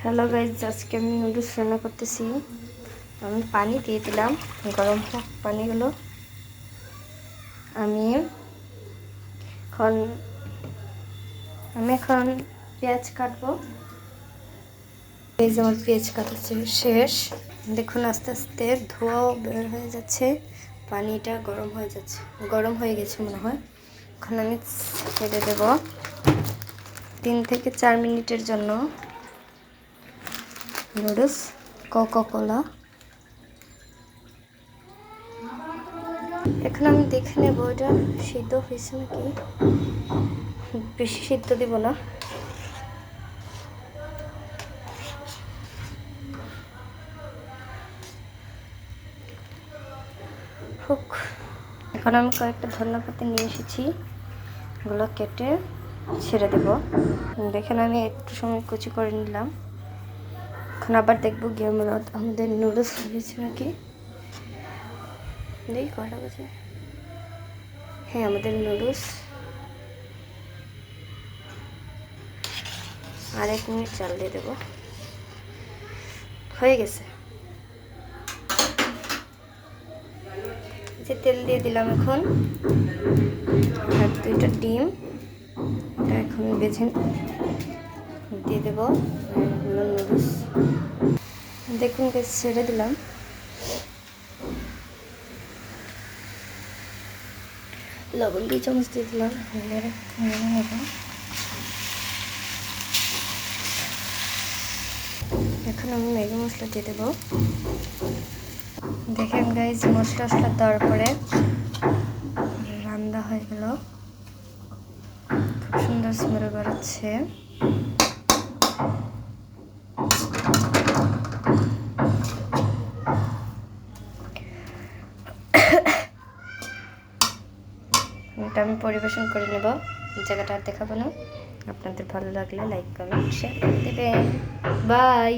Hello guys, আজকে আমি noodles রান্না করতেছি। আমি পানি দিয়ে দিলাম, গরম হোক পানিগুলো। আমি এখন পেঁয়াজ কাটবো। এই যে আমার পেঁয়াজ কাটা শেষ। দেখুন আস্তে আস্তে ধোঁয়াও বের হয়ে যাচ্ছে, পানিটা গরম হয়ে গেছে মনে হয়। এখন আমি ছেড়ে দেব 3 থেকে 4 মিনিটের জন্য নুডলস কোকা-কোলা। এখন আমি দেখে নেব এটা সিদ্ধ হয়েছে নাকি। বেশি সিদ্ধ দিব না। হোক। এখন আমি কয়েকটা ধনেপাতা নিয়ে এসেছি, এগুলো কেটে ছেড়ে দেব। দেখেন আমি একটু সময় কুচি করে নিলাম। এখন আবার দেখবো গিয়ে আমাদের নুডলস হয়েছে নাকি। দেখি কয়টা বাজে। হ্যাঁ, আমাদের নুডলস। আর 1 মিনিট চাল দিয়ে দেবো, হয়ে গেছে। যে তেল দিয়ে দিলাম এখন, আর 2টা ডিম এখন বেছে দিয়ে দেবো নুডলস। দেখুন ছেড়ে দিলাম। লবণ 2 চামচ দিয়ে দিলাম। এখন আমি ম্যাগি মশলা দিয়ে দেবো। দেখেন গাইজ, মশলা দেওয়ার পরে রান্না হয়ে গেল। খুব সুন্দর স্মেল বেরোচ্ছে। এটা আমি পরিবেশন করে নেব। জায়গাটা আর দেখাবো না। আপনাদের ভালো লাগলে লাইক কমেন্ট শেয়ার করে দেবেন। বাই।